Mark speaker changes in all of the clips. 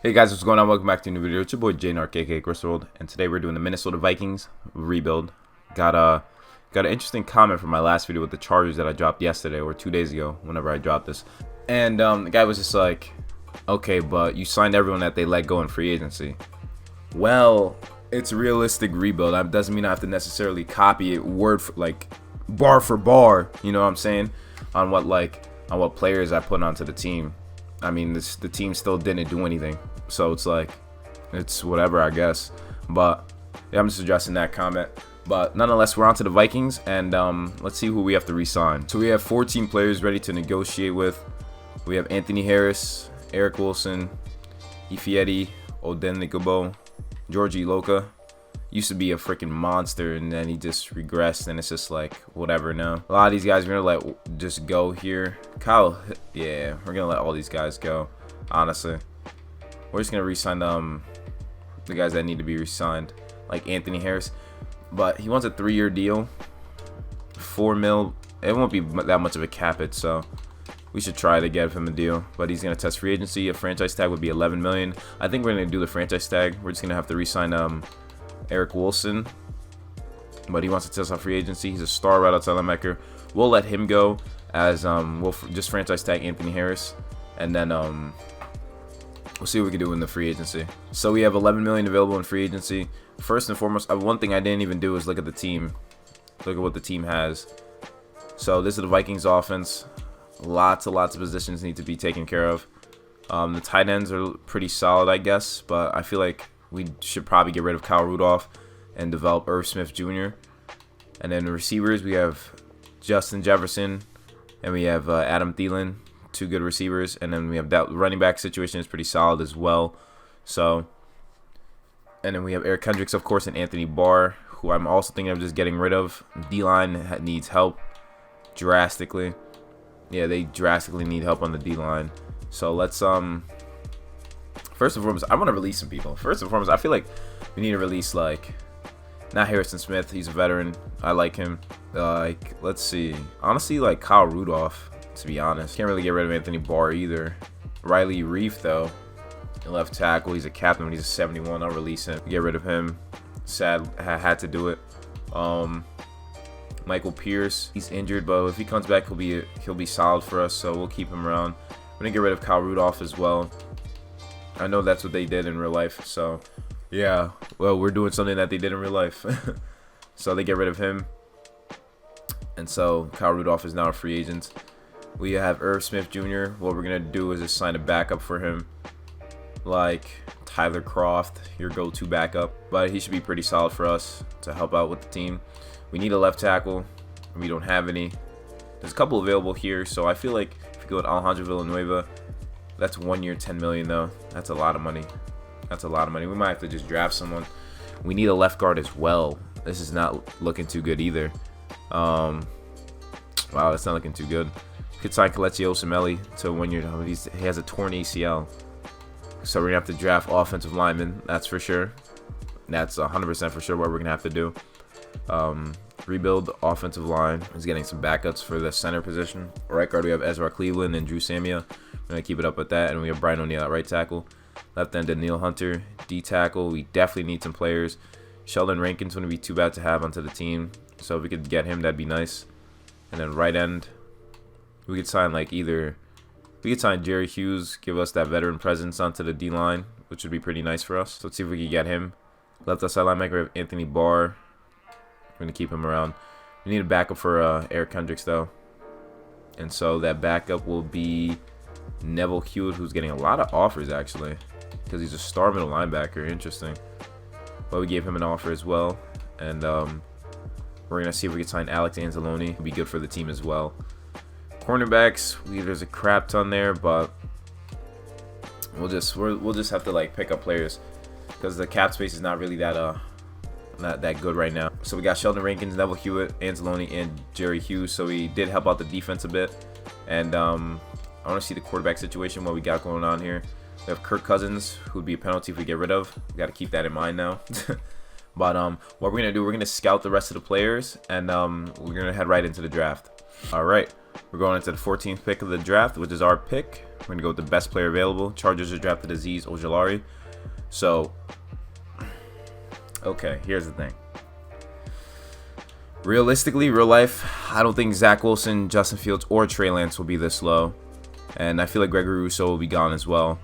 Speaker 1: Hey guys, what's going on? Welcome back to a new video. It's your boy Jonah, aka Griswold, and today we're doing the Minnesota Vikings rebuild. Got an interesting comment from my last video with the Chargers that I dropped yesterday or 2 days ago, whenever I dropped this. And the guy was just like, "Okay, but you signed everyone that they let go in free agency." Well, it's a realistic rebuild. That doesn't mean I have to necessarily copy it bar for bar. You know what I'm saying? On what players I put onto the team. I mean, the team still didn't do anything, so it's whatever, I guess. But yeah, I'm just addressing that comment. But nonetheless, we're on to the Vikings, and let's see who we have to re-sign. So we have 14 players ready to negotiate with. We have Anthony Harris, Eric Wilson, Ifeadi, Odenigbo, Georgie Loka. Used to be a freaking monster, and then he just regressed, and it's just like whatever now. A lot of these guys we're gonna let just go here. Kyle, yeah, we're gonna let all these guys go. Honestly, we're just gonna re-sign the guys that need to be re-signed, like Anthony Harris, but he wants a 3-year deal, $4 million. It won't be that much of a cap hit, so we should try to get him a deal. But he's gonna test free agency. A franchise tag would be $11 million. I think we're gonna do the franchise tag. We're just gonna have to re-sign Eric Wilson, but he wants to test on free agency. He's a star right outside linebacker. We'll let him go as we'll just franchise tag Anthony Harris, and then we'll see what we can do in the free agency. So we have $11 million available in free agency. First and foremost, one thing I didn't even do is look at the team. Look at what the team has. So this is the Vikings offense. Lots of positions need to be taken care of. The tight ends are pretty solid, I guess, but I feel like we should probably get rid of Kyle Rudolph and develop Irv Smith Jr. And then the receivers, we have Justin Jefferson and we have Adam Thielen, 2 good receivers. And then we have that running back situation is pretty solid as well. So, and then we have Eric Kendricks, of course, and Anthony Barr, who I'm also thinking of just getting rid of. D-line needs help drastically. Yeah, they drastically need help on the D-line. So let's first and foremost, I want to release some people. First and foremost, I feel like we need to release, like, not Harrison Smith. He's a veteran. I like him. Let's see. Honestly, like Kyle Rudolph, to be honest. Can't really get rid of Anthony Barr either. Riley Reef, though, left tackle. He's a captain, but he's a 71. I'll release him. Get rid of him. Sad. Had to do it. Michael Pierce, he's injured, but if he comes back, he'll be solid for us, so we'll keep him around. We're gonna get rid of Kyle Rudolph as well. I know that's what they did in real life, so yeah, well, we're doing something that they did in real life. So they get rid of him, and so Kyle Rudolph is now a free agent. We have Irv Smith Jr. What we're gonna do is just sign a backup for him, like Tyler Croft, your go-to backup, but he should be pretty solid for us to help out with the team. We need a left tackle. We don't have any. There's a couple available here, so I feel like if we go with Alejandro Villanueva, that's 1 year, $10 million though. That's a lot of money. That's a lot of money. We might have to just draft someone. We need a left guard as well. This is not looking too good either. Wow, that's not looking too good. Could sign Kelechi Osemele to a 1 year. He has a torn ACL, so we're gonna have to draft offensive lineman. That's for sure. That's 100% for sure what we're gonna have to do. Rebuild offensive line. He's getting some backups for the center position. Right guard, we have Ezra Cleveland and Drew Samia. We're going to keep it up with that. And we have Brian O'Neill at right tackle. Left end, Daniil Hunter. D tackle, we definitely need some players. Sheldon Rankin's going to be too bad to have onto the team, so if we could get him, that'd be nice. And then right end, we could sign Jerry Hughes, give us that veteran presence onto the D-line, which would be pretty nice for us. So let's see if we can get him. Left outside linebacker, we have Anthony Barr. We're going to keep him around. We need a backup for Eric Kendricks, though. And so that backup will be Neville Hewitt, who's getting a lot of offers, actually, because he's a star middle linebacker. Interesting. But we gave him an offer as well. And we're going to see if we can sign Alex Anzalone. It'll be good for the team as well. Cornerbacks, there's a crap ton there, but we'll just have to, like, pick up players because the cap space is not really not that good right now. So we got Sheldon Rankins, Neville Hewitt, Anzalone, and Jerry Hughes. So we did help out the defense a bit. And I want to see the quarterback situation, what we got going on here. We have Kirk Cousins, who would be a penalty if we get rid of. We got to keep that in mind now. But what we're going to do, we're going to scout the rest of the players, and we're going to head right into the draft. All right, we're going into the 14th pick of the draft, which is our pick. We're going to go with the best player available. Chargers are drafted Azeez Ojulari. So, okay, here's the thing. Realistically, real life, I don't think Zach Wilson, Justin Fields, or Trey Lance will be this low. And I feel like Gregory Rousseau will be gone as well.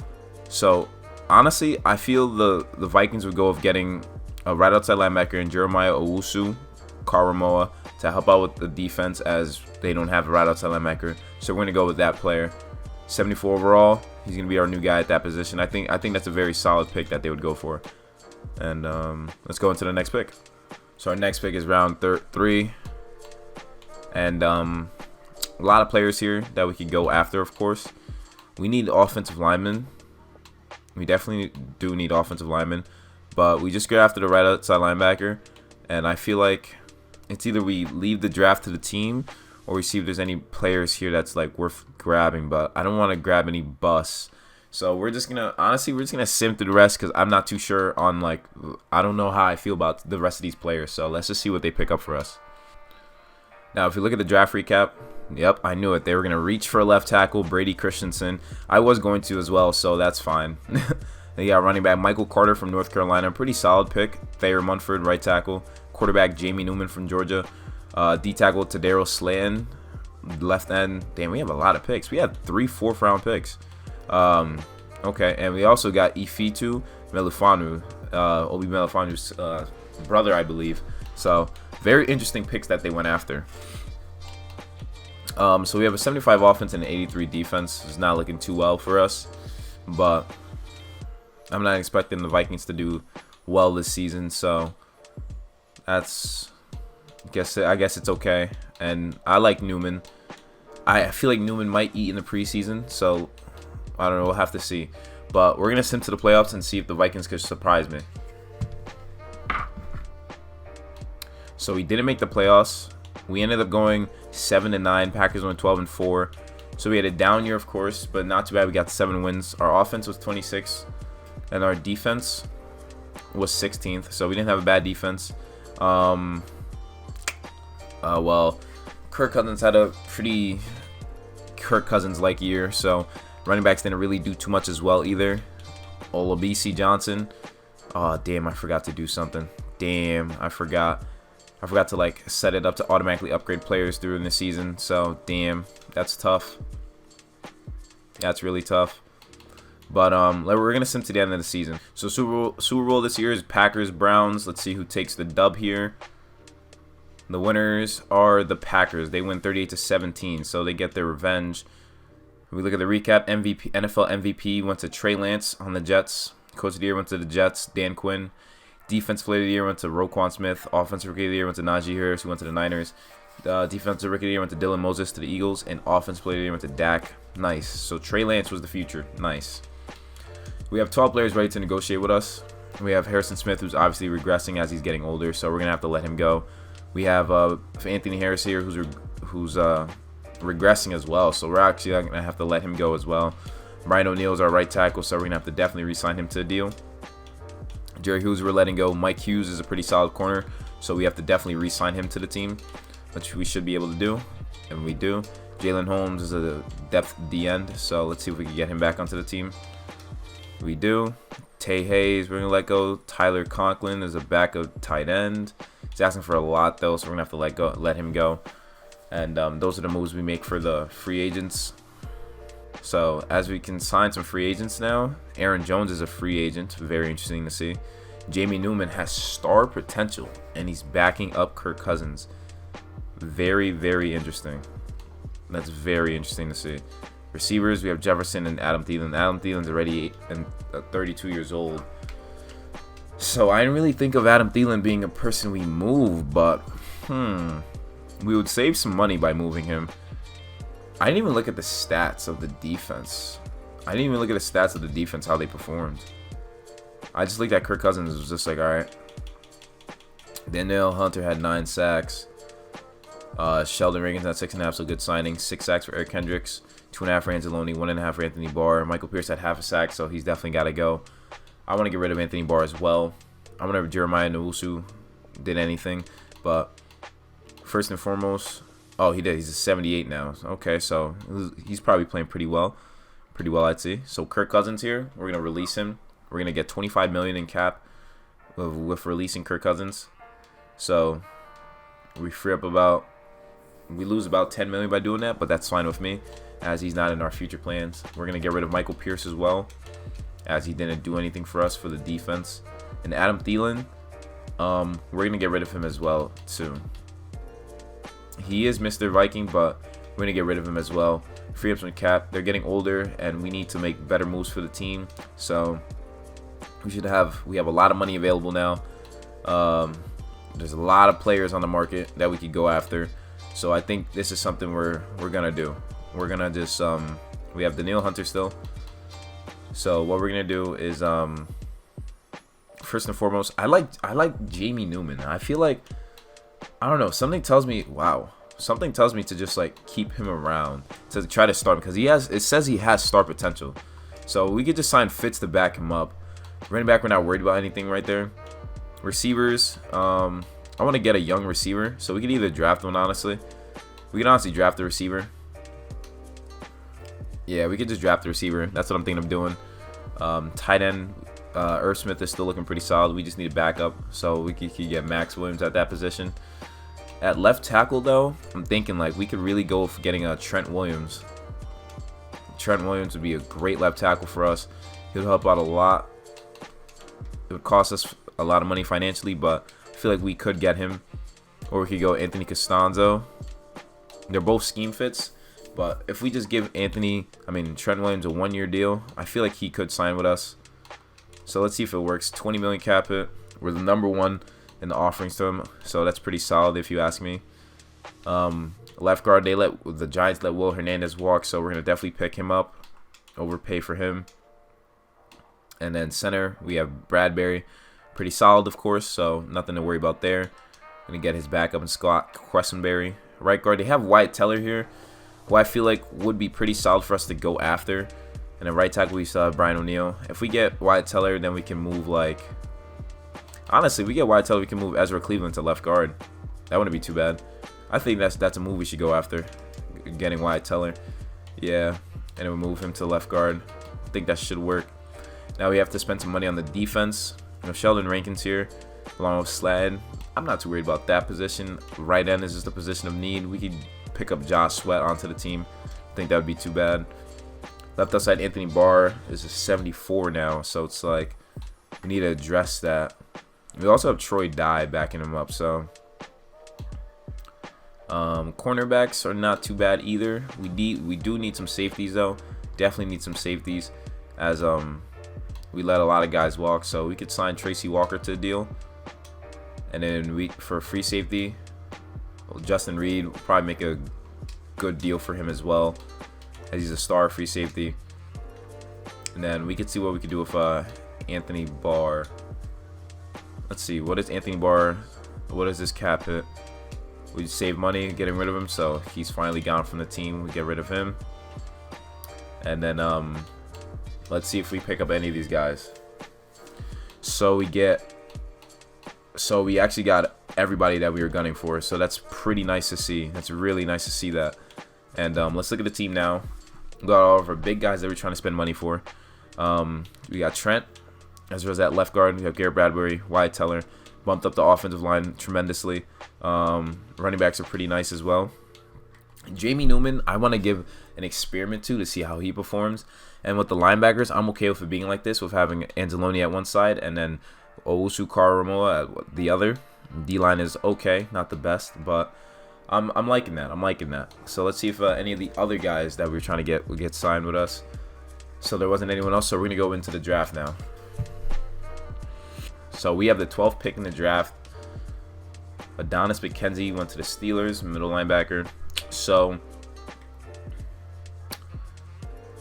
Speaker 1: So, honestly, I feel the Vikings would go with getting a right outside linebacker in Jeremiah Owusu-Koramoah to help out with the defense, as they don't have a right outside linebacker. So we're going to go with that player. 74 overall. He's going to be our new guy at that position. I think that's a very solid pick that they would go for. And let's go into the next pick. So our next pick is round 3. And a lot of players here that we could go after, of course. We need offensive linemen. We definitely do need offensive linemen. But we just go after the right outside linebacker. And I feel like it's either we leave the draft to the team or we see if there's any players here that's like worth grabbing. But I don't want to grab any busts. So we're just going to sim through the rest, because I'm not too sure on, like, I don't know how I feel about the rest of these players. So let's just see what they pick up for us. Now, if you look at the draft recap, yep, I knew it. They were going to reach for a left tackle, Brady Christensen. I was going to as well, so that's fine. They got running back Michael Carter from North Carolina. Pretty solid pick. Thayer Munford, right tackle. Quarterback Jamie Newman from Georgia. D tackle Tadaro Slayton, left end. Damn, we have a lot of picks. We have 3 4th-round picks. Okay, and we also got Ifitu Melufanu, Obi Melifonu's brother, I believe. So, very interesting picks that they went after. So we have a 75 offense and an 83 defense. It's not looking too well for us, but I'm not expecting the Vikings to do well this season. So that's, I guess it's okay. And I like Newman. I feel like Newman might eat in the preseason, so I don't know. We'll have to see. But we're gonna sim to the playoffs and see if the Vikings could surprise me. So we didn't make the playoffs. We ended up going 7-9. Packers went 12-4. So we had a down year, of course, but not too bad. We got 7 wins. Our offense was 26, and our defense was 16th. So we didn't have a bad defense. Well, Kirk Cousins had a pretty Kirk Cousins-like year. So running backs didn't really do too much as well either. Olabisi Johnson. Oh, damn, I forgot to do something. Damn, I forgot to like set it up to automatically upgrade players during the season. So damn, that's tough. That's really tough. But we're gonna sim to the end of the season. So Super Bowl this year is Packers Browns. Let's see who takes the dub here. The winners are the Packers. They win 38-17, so they get their revenge. We look at the recap. NFL MVP went to Trey Lance on the Jets. Coach of the year went to the Jets, Dan Quinn. Defensive Player of the Year went to Roquan Smith. Offensive Rookie of the Year went to Najee Harris, who went to the Niners. Defensive Rookie of the Year went to Dylan Moses to the Eagles. And Offensive Player of the Year went to Dak. Nice. So Trey Lance was the future. Nice. We have 12 players ready to negotiate with us. We have Harrison Smith, who's obviously regressing as he's getting older, so we're going to have to let him go. We have Anthony Harris here, who's regressing as well, so we're actually going to have to let him go as well. Brian O'Neill is our right tackle, so we're going to have to definitely re-sign him to the deal. Jerry Hughes we're letting go. Mike Hughes is a pretty solid corner, so we have to definitely re-sign him to the team, which we should be able to do, and we do. Jalen Holmes is a depth D end, so let's see if we can get him back onto the team. We do. Tay Hayes we're going to let go. Tyler Conklin is a backup tight end. He's asking for a lot, though, so we're going to have to let him go. And those are the moves we make for the free agents. So as we can sign some free agents now, Aaron Jones is a free agent. Very interesting to see. Jamie Newman has star potential, and he's backing up Kirk Cousins. Very, very interesting. That's very interesting to see. Receivers, we have Jefferson and Adam Thielen. Adam Thielen's already 32 years old. So I didn't really think of Adam Thielen being a person we move, but we would save some money by moving him. I didn't even look at the stats of the defense. How they performed. I just looked at Kirk Cousins and was just like, all right. Danielle Hunter had 9 sacks. Sheldon Reagan's at 6.5, so good signing. 6 sacks for Eric Kendricks. 2.5 for Anzalone, 1.5 for Anthony Barr. Michael Pierce had half a sack, so he's definitely got to go. I want to get rid of Anthony Barr as well. I wonder if Jeremiah Owusu did anything, but first and foremost, oh, he did. He's a 78 now. Okay, so he's probably playing pretty well. pretty well, I'd say. So Kirk Cousins here, we're gonna release him. We're gonna get 25 million in cap with releasing Kirk Cousins. So we lose about 10 million by doing that, but that's fine with me, as he's not in our future plans. We're gonna get rid of Michael Pierce as well, as he didn't do anything for us for the defense. And Adam Thielen, we're gonna get rid of him as well too. He is Mr. Viking, but we're gonna get rid of him as well. Free up some cap. They're getting older, and we need to make better moves for the team. So we have a lot of money available now. There's a lot of players on the market that we could go after. So I think this is something we're gonna do. We're gonna just we have Daniil Hunter still. So what we're gonna do is first and foremost, I like Jamie Newman. I feel like, I don't know, something tells me to just like keep him around to try to start him, because it says he has star potential. So we could just sign Fitz to back him up. Running back, we're not worried about anything right there. Receivers, I want to get a young receiver, so we could either draft one. Honestly, we can honestly draft the receiver. Yeah, we could just draft the receiver. That's what I'm thinking of doing. Tight end, Irv Smith is still looking pretty solid. We just need a backup, so we could get Max Williams at that position. At left tackle, though, I'm thinking like we could really go for getting a Trent Williams. Trent Williams would be a great left tackle for us. He would help out a lot. It would cost us a lot of money financially, but I feel like we could get him. Or we could go Anthony Costanzo. They're both scheme fits, but if we just give Trent Williams a 1-year deal, I feel like he could sign with us. So let's see if it works. 20 million cap hit. We're the #1 in the offerings to him, so that's pretty solid if you ask me. Left guard, the Giants let Will Hernandez walk, so we're gonna definitely pick him up, overpay for him. And then center, we have Bradbury, pretty solid of course, so nothing to worry about there. Gonna get his backup in Scott Quessenberry. Right guard, they have Wyatt Teller here, who I feel like would be pretty solid for us to go after. And then right tackle, we still have Brian O'Neill. If we get Wyatt Teller, then we can move like, honestly, we get Wyatt Teller, we can move Ezra Cleveland to left guard. That wouldn't be too bad. I think that's a move we should go after, getting Wyatt Teller. Yeah, and then we move him to left guard. I think that should work. Now we have to spend some money on the defense. Sheldon Rankin's here, along with Slad. I'm not too worried about that position. Right end is just a position of need. We could pick up Josh Sweat onto the team. I think that would be too bad. Left outside, Anthony Barr is a 74 now, so it's like we need to address that. We also have Troy Dye backing him up, so cornerbacks are not too bad either. We do need some safeties though. Definitely need some safeties, as we let a lot of guys walk, so we could sign Tracy Walker to the deal. And then for free safety, Justin Reed will probably make a good deal for him as well, as he's a star free safety. And then we could see what we could do with Anthony Barr. Let's see, what is Anthony Barr? What is this cap hit? We save money getting rid of him, so he's finally gone from the team. We get rid of him. And then let's see if we pick up any of these guys. So we actually got everybody that we were gunning for, so that's pretty nice to see. That's really nice to see that. And let's look at the team now. We got all of our big guys that we're trying to spend money for. We got Trent, as well as that left guard. We have Garrett Bradbury, Wyatt Teller. Bumped up the offensive line tremendously. Running backs are pretty nice as well. Jamie Newman, I want to give an experiment to see how he performs. And with the linebackers, I'm okay with it being like this, with having Anzalone at one side and then Owusu Karamoa at the other. D-line is okay, not the best, but I'm liking that. I'm liking that. So let's see if any of the other guys that we were trying to get will get signed with us. So there wasn't anyone else, so we're going to go into the draft now. So we have the 12th pick in the draft. Adonis McKenzie went to the Steelers, middle linebacker. So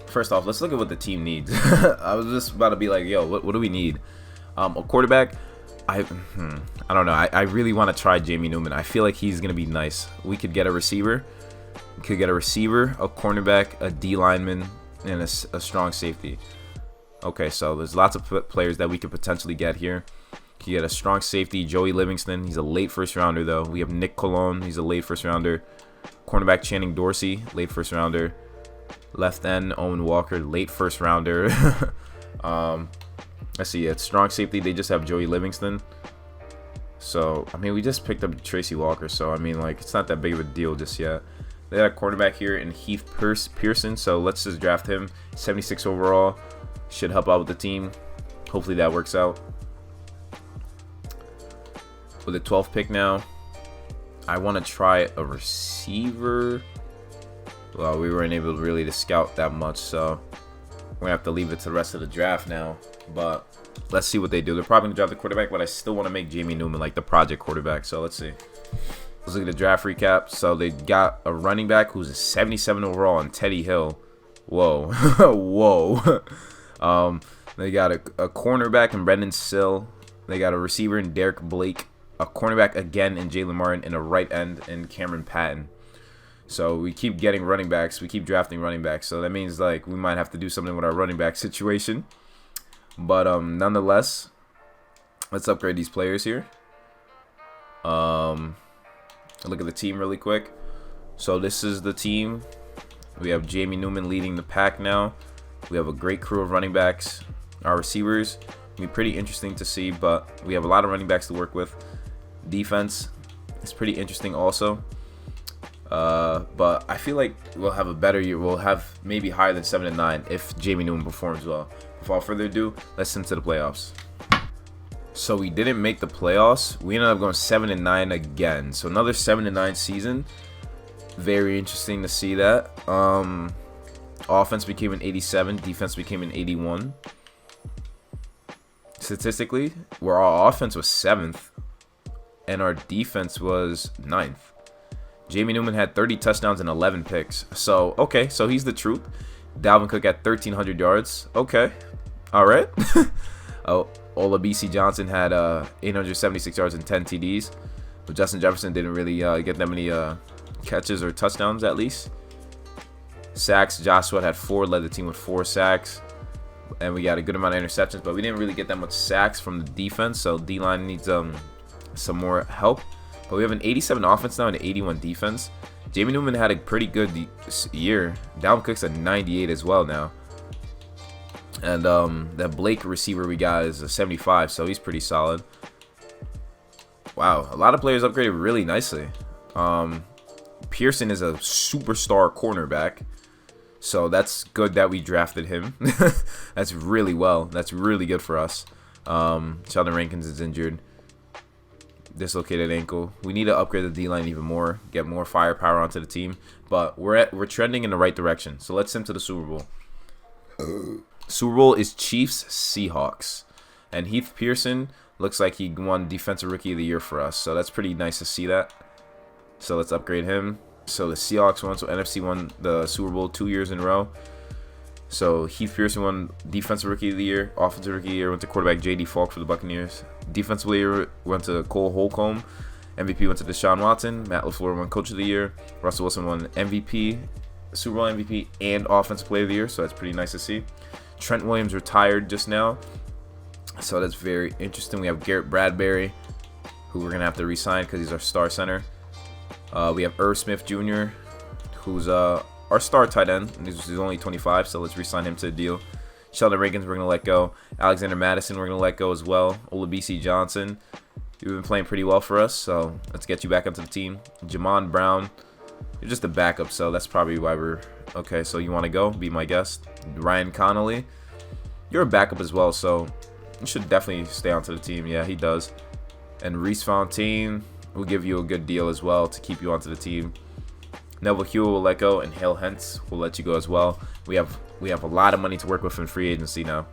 Speaker 1: first off, let's look at what the team needs. I was just about to be like, yo, what do we need? A quarterback. I don't know. I really want to try Jamie Newman. I feel like he's going to be nice. We could get a receiver. We could get a receiver, a cornerback, a D lineman, and a strong safety. Okay, so there's lots of players that we could potentially get here. You get a strong safety, Joey Livingston. He's a late first rounder, though. We have Nick Colon. He's a late first rounder. Cornerback Channing Dorsey, late first rounder. Left end, Owen Walker, late first rounder. Let's see, at strong safety, they just have Joey Livingston. So, I mean, we just picked up Tracy Walker, so, I mean, like, it's not that big of a deal just yet. They got a cornerback here in Heath Pearson, so let's just draft him. 76 overall. Should help out with the team. Hopefully that works out. With the 12th pick now, I want to try a receiver. Well, we weren't able really to scout that much, so we're going to have to leave it to the rest of the draft now. But let's see what they do. They're probably going to draft the quarterback, but I still want to make Jamie Newman like the project quarterback, so let's see. Let's look at the draft recap. So they got a running back who's a 77 overall on Teddy Hill. Whoa. Whoa. They got a cornerback in Brendan Sill. They got a receiver in Derek Blake. A cornerback again in Jalen Martin. And a right end in Cameron Patton. So we keep getting running backs. We keep drafting running backs. So that means like we might have to do something with our running back situation. But nonetheless, let's upgrade these players here. Look at the team really quick. So this is the team. We have Jamie Newman leading the pack now. We have a great crew of running backs. Our receivers will be pretty interesting to see, but we have a lot of running backs to work with. Defense is pretty interesting also. But I feel like we'll have a better year. We'll have maybe higher than 7-9 if Jamie Newman performs well. Without further ado, let's send to the playoffs. So we didn't make the playoffs. We ended up going 7-9 again. So another 7-9 season. Very interesting to see that. Offense became an 87. Defense became an 81. Statistically, where our offense was 7th and our defense was 9th. Jamie Newman had 30 touchdowns and 11 picks. So, okay, so he's the truth. Dalvin Cook had 1,300 yards. Okay, all right. Oh, Olabisi Johnson had 876 yards and 10 TDs. But Justin Jefferson didn't really get that many catches or touchdowns at least. Sacks, Josh Sweat had 4, led the team with 4 sacks. And we got a good amount of interceptions, but we didn't really get that much sacks from the defense, so D-line needs some more help. But we have an 87 offense now and an 81 defense. Jamie Newman had a pretty good year. Dalvin Cook's a 98 as well now. And that Blake receiver we got is a 75, so he's pretty solid. Wow, a lot of players upgraded really nicely. Pearson is a superstar cornerback. So that's good that we drafted him. That's really well. That's really good for us. Sheldon Rankins is injured. Dislocated ankle. We need to upgrade the D-line even more. Get more firepower onto the team. But we're trending in the right direction. So let's send to the Super Bowl. Super Bowl is Chiefs Seahawks. And Heath Pearson looks like he won Defensive Rookie of the Year for us. So that's pretty nice to see that. So let's upgrade him. So the Seahawks won, so NFC won the Super Bowl 2 years in a row. So Heath Pearson won Defensive Rookie of the Year, Offensive Rookie of the Year went to quarterback J.D. Falk for the Buccaneers. Defensive Player went to Cole Holcomb. MVP went to Deshaun Watson. Matt LaFleur won Coach of the Year. Russell Wilson won MVP, Super Bowl MVP, and Offensive Player of the Year. So that's pretty nice to see. Trent Williams retired just now, so that's very interesting. We have Garrett Bradbury, who we're gonna have to re-sign because he's our star center. We have Irv Smith Jr., who's our star tight end. He's only 25, so let's re-sign him to the deal. Sheldon Rankins, we're going to let go. Alexander Madison, we're going to let go as well. Olabisi Johnson, you've been playing pretty well for us, so let's get you back onto the team. Jamon Brown, you're just a backup, so that's probably why we're... Okay, so you want to go? Be my guest. Ryan Connolly, you're a backup as well, so you should definitely stay onto the team. Yeah, he does. And Reese Fontaine... We'll give you a good deal as well to keep you onto the team. Neville Hewitt will let go, and Hale Hentz will let you go as well. We have a lot of money to work with in free agency now.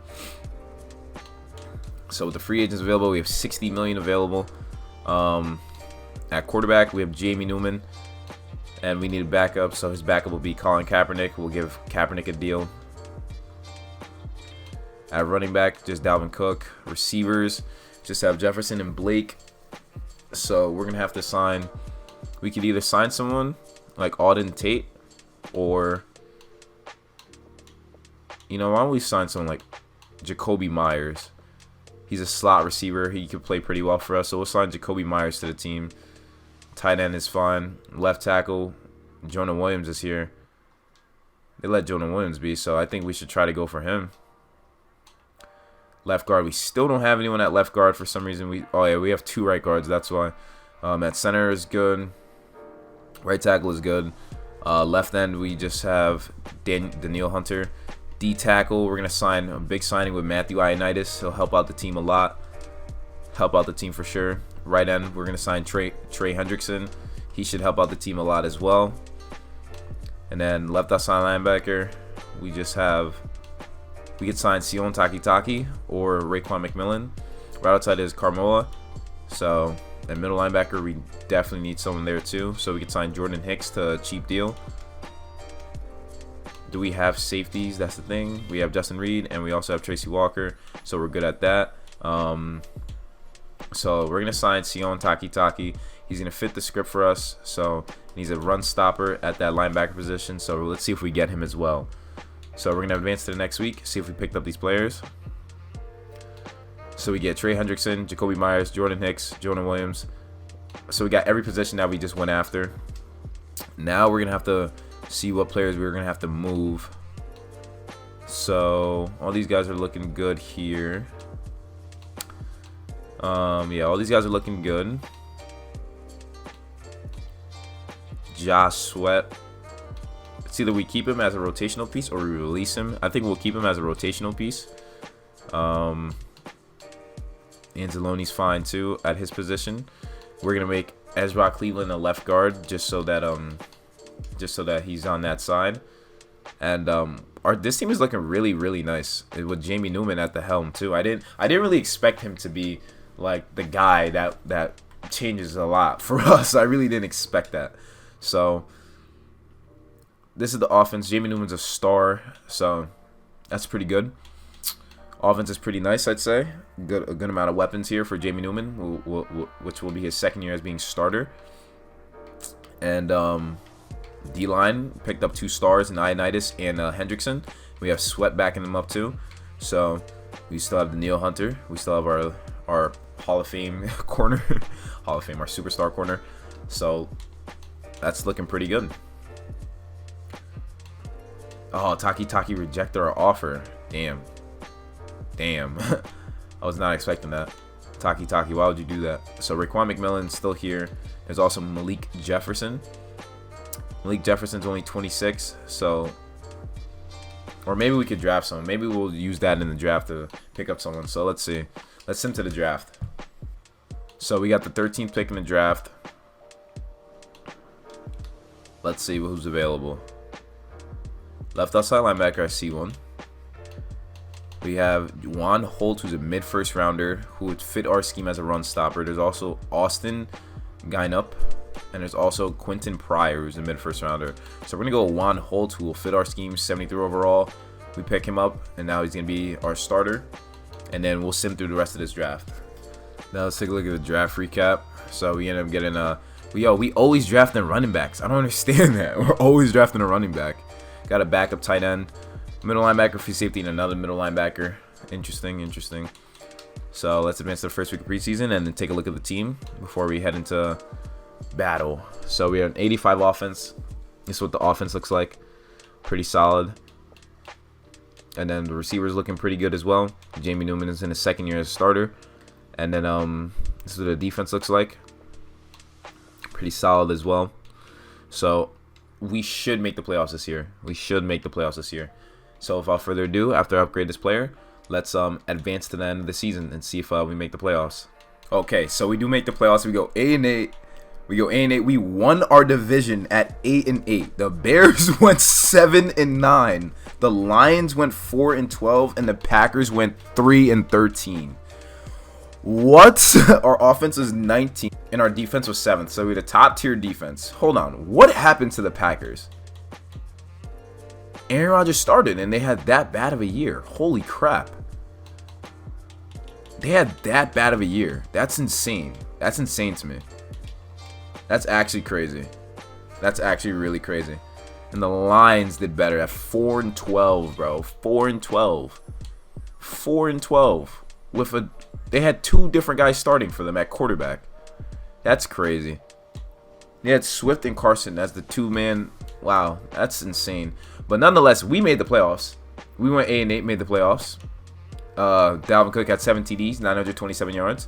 Speaker 1: So with the free agents available, we have $60 million available. At quarterback, we have Jamie Newman, and we need a backup. So his backup will be Colin Kaepernick. We'll give Kaepernick a deal. At running back, just Dalvin Cook. Receivers, just have Jefferson and Blake. So we're going to have to sign, we could either sign someone like Auden Tate, or, you know, why don't we sign someone like Jacoby Myers? He's a slot receiver. He could play pretty well for us. So we'll sign Jacoby Myers to the team. Tight end is fine. Left tackle, Jonah Williams is here. they let Jonah Williams be, so I think we should try to go for him. Left guard, we still don't have anyone at left guard for some reason. We have 2 right guards, that's why. At center is good. Right tackle is good. Left end, we just have Daniil Hunter. D tackle, we're going to sign a big signing with Matthew Ioannidis. He'll help out the team a lot. Help out the team for sure. Right end, we're going to sign Trey Hendrickson. He should help out the team a lot as well. And then left outside linebacker, we could sign Sion Takitaki or Raekwon McMillan. Right outside is Carmoa. So, and middle linebacker, we definitely need someone there too. So we could sign Jordan Hicks to a cheap deal. Do we have safeties? That's the thing. We have Justin Reed and we also have Tracy Walker. So we're good at that. So we're going to sign Sion Takitaki. He's going to fit the script for us. So he's a run stopper at that linebacker position. So let's see if we get him as well. So we're going to advance to the next week, see if we picked up these players. So we get Trey Hendrickson, Jacoby Myers, Jordan Hicks, Jonah Williams. So we got every position that we just went after. Now we're going to have to see what players we're going to have to move. So all these guys are looking good here. Yeah, all these guys are looking good. Josh Sweat. It's either we keep him as a rotational piece or we release him. I think we'll keep him as a rotational piece. Anzalone's fine too at his position. We're gonna make Ezra Cleveland a left guard just so that he's on that side. And this team is looking really nice with Jamie Newman at the helm too. I didn't really expect him to be like the guy that changes a lot for us. I really didn't expect that. So this is the offense. Jamie Newman's a star, so that's pretty good. Offense is pretty nice, I'd say. A good amount of weapons here for Jamie Newman, which will be his second year as being starter. And D-line picked up 2 stars in Ioannidis and Hendrickson. We have Sweat backing them up too. So we still have Daniil Hunter. We still have our Hall of Fame corner. Hall of Fame, our superstar corner. So that's looking pretty good. Oh, Takitaki rejected our offer. Damn. I was not expecting that. Takitaki, why would you do that? So Raekwon McMillan's still here. There's also Malik Jefferson. Malik Jefferson's only 26, so... Or maybe we could draft someone. Maybe we'll use that in the draft to pick up someone. So let's see. Let's send to the draft. So we got the 13th pick in the draft. Let's see who's available. Left outside linebacker, I see one. We have Juan Holt, who's a mid-first rounder, who would fit our scheme as a run stopper. There's also Austin Geinup, and there's also Quentin Pryor, who's a mid-first rounder. So we're going to go with Juan Holt, who will fit our scheme, 73 overall. We pick him up, and now he's going to be our starter. And then we'll sim through the rest of this draft. Now let's take a look at the draft recap. So we end up getting we always drafting running backs. I don't understand that. We're always drafting a running back. Got a backup tight end. Middle linebacker, free safety, and another middle linebacker. Interesting. So let's advance to the first week of preseason and then take a look at the team before we head into battle. So we have an 85 offense. This is what the offense looks like. Pretty solid. And then the receivers looking pretty good as well. Jamie Newman is in his second year as a starter. And then this is what the defense looks like. Pretty solid as well. So we should make the playoffs this year. So without further ado, after I upgrade this player, let's advance to the end of the season and see if we make the playoffs. Okay, so we do make the playoffs. We go 8-8. We won our division at 8-8. The Bears went 7-9. The Lions went 4-12, and the Packers went 3-13. What? Our offense was 19, and our defense was 7th. So we had a top-tier defense. Hold on. What happened to the Packers? Aaron Rodgers started, and they had that bad of a year. Holy crap. They had that bad of a year. That's insane. That's insane to me. That's actually crazy. That's actually really crazy. And the Lions did better at 4-12, bro. 4-12. 4-12. They had 2 different guys starting for them at quarterback. That's crazy. They had Swift and Carson as the 2-man Wow, that's insane. But nonetheless, we made the playoffs. We went 8-8, made the playoffs. Dalvin Cook had 7 TDs, 927 yards.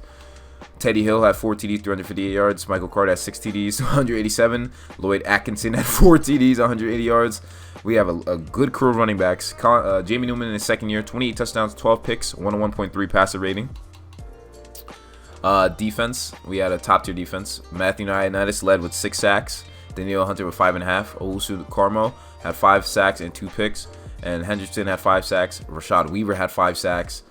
Speaker 1: Teddy Hill had 4 TDs, 358 yards. Michael Carter had 6 TDs, 187. Lloyd Atkinson had 4 TDs, 180 yards. We have a good crew of running backs. Jamie Newman in his second year, 28 touchdowns, 12 picks, 101.3 passer rating. Defense, we had a top-tier defense. Matthew Ioannidis led with 6 sacks. Daniel Hunter with 5.5. Owusu Carmo had 5 sacks and 2 picks. And Hendrickson had 5 sacks. Rashad Weaver had 5 sacks.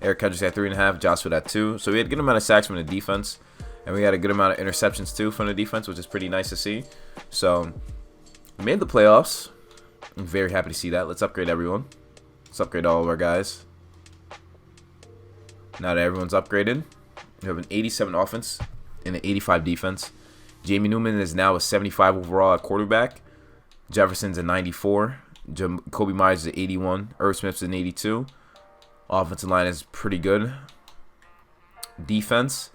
Speaker 1: Eric Kendricks had 3.5. Josh Wood had 2. So we had a good amount of sacks from the defense. And we had a good amount of interceptions too from the defense, which is pretty nice to see. So we made the playoffs. I'm very happy to see that. Let's upgrade everyone. Let's upgrade all of our guys. Now that everyone's upgraded, we have an 87 offense and an 85 defense. Jamie Newman is now a 75 overall at quarterback. Jefferson's a 94. Kobe Myers is an 81. Irv Smith's an 82. Offensive line is pretty good. Defense,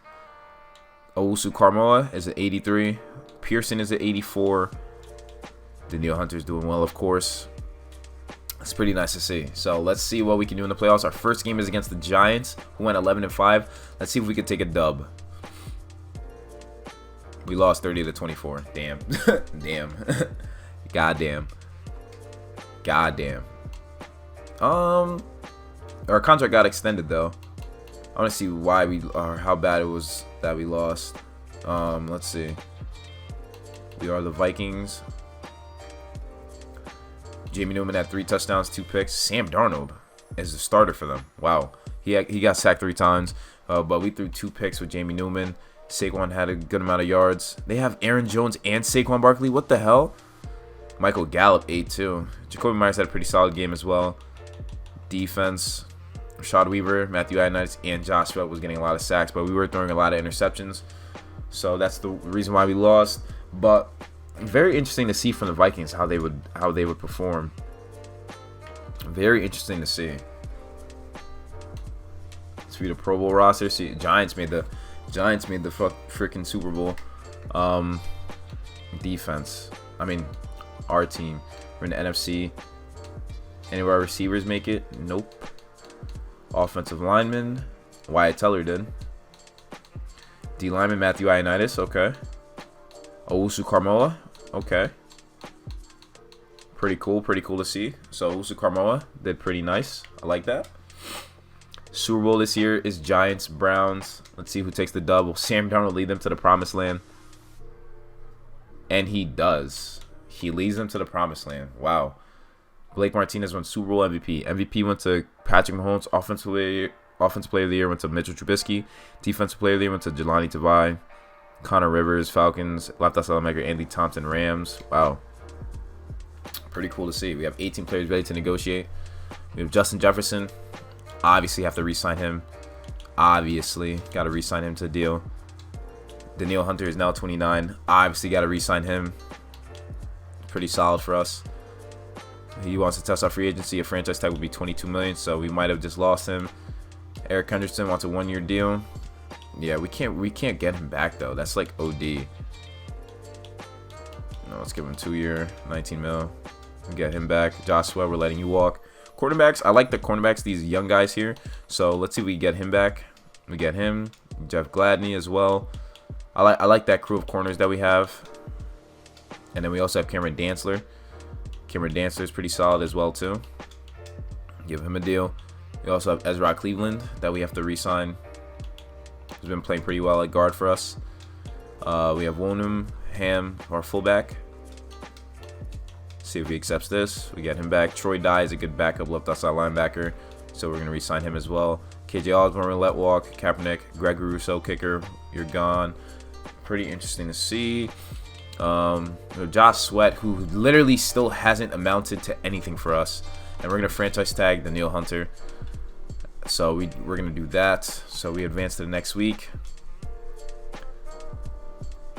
Speaker 1: Owusu Carmoa is an 83. Pearson is an 84. Danielle Hunter's doing well, of course. It's pretty nice to see. So let's see what we can do in the playoffs. Our first game is against the Giants, who went 11-5. Let's see if we can take a dub. We lost 30-24. Damn. Damn. Goddamn. Goddamn. Our contract got extended though. I want to see why how bad it was that we lost. Let's see. We are the Vikings. Jamie Newman had 3 touchdowns, 2 picks. Sam Darnold is the starter for them. Wow. He got sacked 3 times. But we threw 2 picks with Jamie Newman. Saquon had a good amount of yards. They have Aaron Jones and Saquon Barkley. What the hell? Michael Gallup, 8-2. Jacoby Myers had a pretty solid game as well. Defense, Rashad Weaver, Matthew Ioannidis, and Josh Sweat was getting a lot of sacks, but we were throwing a lot of interceptions. So that's the reason why we lost. But very interesting to see from the Vikings how they would perform. Very interesting to see. Let's read the Pro Bowl roster. See, Giants made the freaking Super Bowl. Defense. I mean, our team. We're in the NFC. Any of our receivers make it? Nope. Offensive lineman. Wyatt Teller did. D lineman Matthew Ioannidis. Okay. Owusu Carmoa. Okay. Pretty cool to see. So Owusu Carmoa did pretty nice. I like that. Super Bowl this year is Giants, Browns. Let's see who takes the dub. Will Sam Darnold lead them to the promised land? And he does. He leads them to the promised land. Wow. Blake Martinez won Super Bowl MVP. MVP went to Patrick Mahomes. Offensive Player of the Year went to Mitchell Trubisky. Defensive Player of the Year went to Jelani Tavai. Connor Rivers, Falcons. Left outside linebacker Andy Thompson, Rams. Wow. Pretty cool to see. We have 18 players ready to negotiate. We have Justin Jefferson. Obviously have to re-sign him. Obviously. Got to re-sign him to the deal. Danielle Hunter is now 29. Obviously got to re-sign him. Pretty solid for us. He wants to test our free agency. A franchise tag would be $22 million, so we might have just lost him. Eric Hendrickson wants a 1-year deal. Yeah, we can't get him back though. That's like OD. No, let's give him 2-year, $19 million. Get him back. Josh Sweat, we're letting you walk. Quarterbacks, I like the cornerbacks, these young guys here. So let's see if we get him back. We get him. Jeff Gladney as well. I like that crew of corners that we have. And then we also have Cameron Dantzler. Cameron Dantzler is pretty solid as well too. Give him a deal. We also have Ezra Cleveland that we have to re-sign. He's been playing pretty well at guard for us. We have Wonum Ham, our fullback. See if he accepts this. We get him back. Troy Dye is a good backup left outside linebacker, so we're going to re-sign him as well. KJ Osborne, let walk. Kaepernick, Greg Rousseau, kicker. You're gone. Pretty interesting to see. Josh Sweat, who literally still hasn't amounted to anything for us, and we're going to franchise tag Danielle Hunter. So we're going to do that. So we advance to the next week.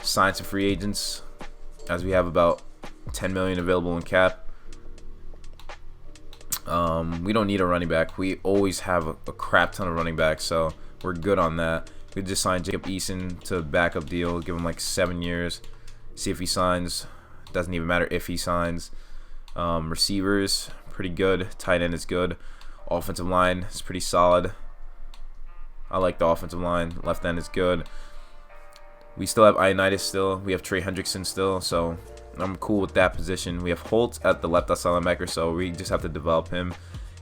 Speaker 1: Sign some free agents, as we have about $10 million available in cap. We don't need a running back. We always have a crap ton of running backs, so we're good on that. We just signed Jacob Eason to a backup deal, give him like 7 years. See if he signs. Doesn't even matter if he signs. Receivers, pretty good. Tight end is good. Offensive line is pretty solid. I like the offensive line. Left end is good. We still have Ioannidis still. We have Trey Hendrickson still, so I'm cool with that position. We have Holt at the left outside linebacker, so we just have to develop him.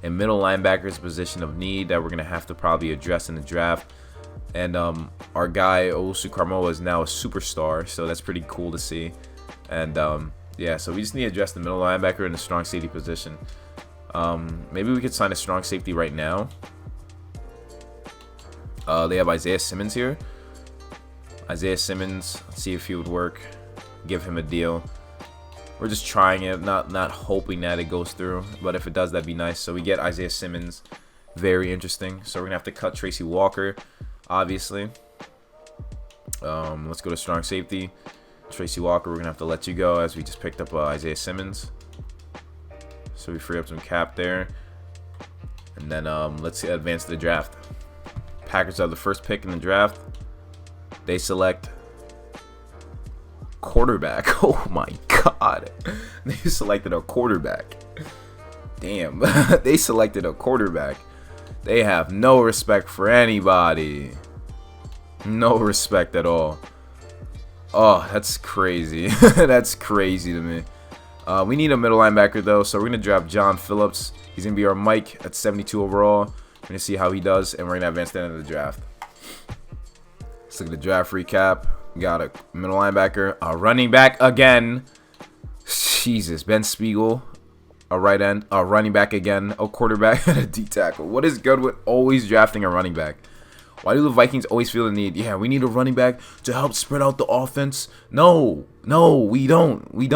Speaker 1: And middle linebacker is a position of need that we're going to have to probably address in the draft. And our guy, Owusu Carmoa, is now a superstar, so that's pretty cool to see. And yeah, so we just need to address the middle linebacker in the strong safety position. Maybe we could sign a strong safety right now. They have Isaiah Simmons here. Isaiah Simmons, let's see if he would work. Give him a deal. We're just trying it, not hoping that it goes through, but if it does, that'd be nice. So we get Isaiah Simmons, very interesting. So we're gonna have to cut Tracy Walker, obviously. Let's go to strong safety. Tracy Walker, we're gonna have to let you go as we just picked up Isaiah Simmons. So we free up some cap there, and then let's advance to the draft. Packers have the first pick in the draft. They select quarterback. Oh my god. They selected a quarterback. Damn. They selected a quarterback. They have no respect for anybody. No respect at all. Oh, that's crazy. That's crazy to me. We need a middle linebacker though, so we're going to draft John Phillips. He's going to be our Mike at 72 overall. We're going to see how he does, and we're going to advance to the end of the draft. Let's look at the draft recap. We got a middle linebacker, a running back again. Jesus, Ben Spiegel, a right end, a running back again, a quarterback, and a D tackle. What is good with always drafting a running back? Why do the Vikings always feel the need? Yeah, we need a running back to help spread out the offense. No, we don't. We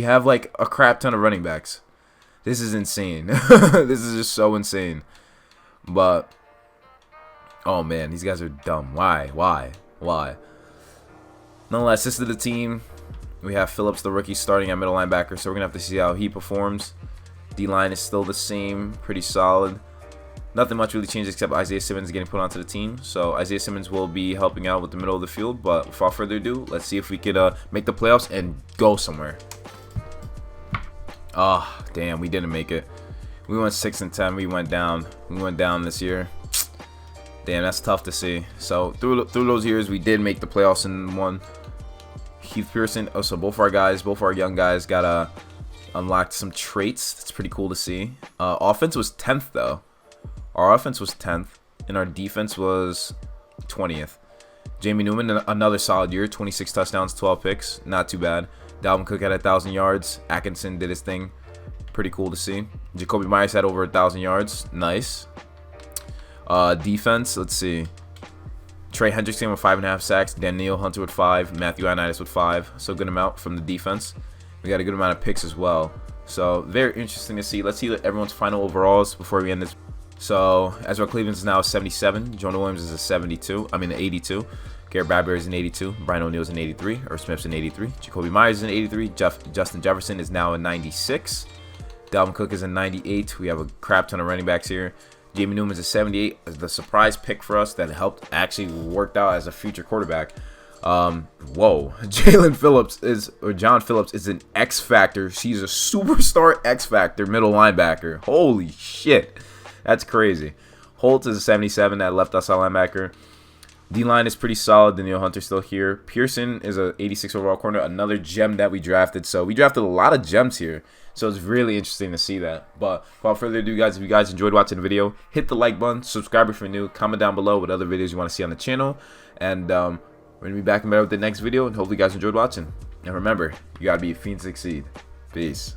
Speaker 1: have like a crap ton of running backs. This is insane. This is just so insane. But oh man, these guys are dumb. Why? Nonetheless, this is the team. We have Phillips, the rookie, starting at middle linebacker, so we're gonna have to see how he performs. D-line is still the same, pretty solid. Nothing much really changed except Isaiah Simmons getting put onto the team. So Isaiah Simmons will be helping out with the middle of the field. But without further ado, let's see if we could make the playoffs and go somewhere. Oh, damn, we didn't make it. We went 6-10. We went down. We went down this year. Damn, that's tough to see. So through those years, we did make the playoffs and won. Heath Pearson. Oh, so both our young guys got unlocked some traits. That's pretty cool to see. Offense was 10th though. Our offense was 10th, and our defense was 20th. Jamie Newman, another solid year, 26 touchdowns, 12 picks, not too bad. Dalvin Cook had 1,000 yards. Atkinson did his thing, pretty cool to see. Jacoby Myers had over 1,000 yards, nice. Defense, let's see. Trey Hendrickson with 5.5 sacks, Daniel Hunter with 5, Matthew Ioannidis with 5, so good amount from the defense. We got a good amount of picks as well, so very interesting to see. Let's see everyone's final overalls before we end this. So Ezra Cleveland is now a 77. Jonah Williams is a 72. I mean, an 82. Garrett Bradbury is an 82. Brian O'Neill is an 83. Irv Smith's an 83. Jacoby Myers is an 83. Justin Jefferson is now a 96. Dalvin Cook is a 98. We have a crap ton of running backs here. Jamie Newman is a 78. The surprise pick for us that helped actually worked out as a future quarterback. Whoa. John Phillips is an X Factor. She's a superstar X Factor middle linebacker. Holy shit. That's crazy. Holt is a 77 at left outside linebacker. D-line is pretty solid. Daniel Hunter still here. Pearson is a 86 overall corner, another gem that we drafted. So we drafted a lot of gems here. So it's really interesting to see that. But without further ado, guys, if you guys enjoyed watching the video, hit the like button, subscribe if you're new, comment down below what other videos you want to see on the channel. And we're going to be back in with the next video, and hopefully you guys enjoyed watching. And remember, you got to be a fiend to succeed. Peace.